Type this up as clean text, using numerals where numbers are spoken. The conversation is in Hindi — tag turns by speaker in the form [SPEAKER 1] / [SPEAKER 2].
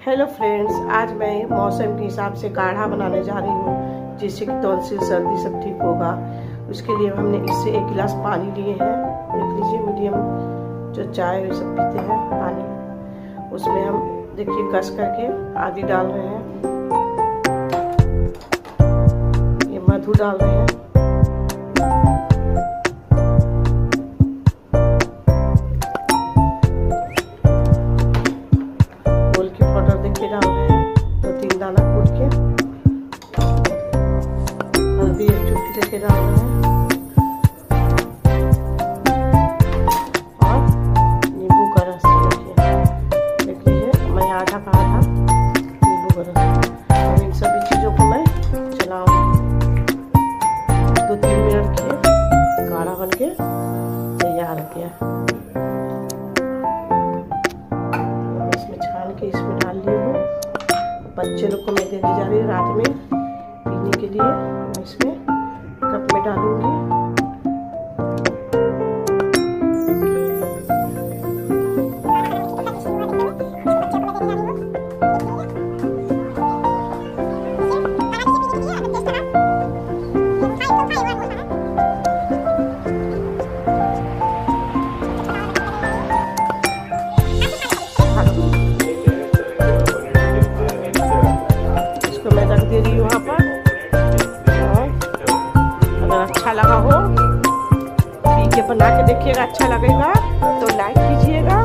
[SPEAKER 1] हेलो फ्रेंड्स, आज मैं मौसम के हिसाब से काढ़ा बनाने जा रही हूँ जिससे कि टॉन्सिल सर्दी सब ठीक होगा। उसके लिए हमने इससे 1 गिलास पानी लिए हैं। देख लीजिए, मीडियम जो चाय वे सब पीते हैं पानी, उसमें हम देखिए कस करके आदि डाल रहे हैं। ये मधु डाल रहे हैं। पाउडर देखिए डाल रहे हैं 2-3 दाना कूट के। हल्दी 1 चुटकी लेके डाल रहे हैं और नींबू का रस देखिए, देख लीजिए मैं आधा का आधा नींबू का रस। और इन सभी चीज़ों को मैं चलाऊंगी 2-3 मिनट के, काढ़ा बन के तैयार हो गया। के इसमें डाल ली हूँ। बच्चे लोग को मैं देने जा रही हूँ रात में पीने के लिए। मैं इसमें कप में डालूंगी। दे रही हूँ वहाँ पर। अगर अच्छा लगा हो पी के बना के देखिएगा, अच्छा लगेगा तो लाइक कीजिएगा।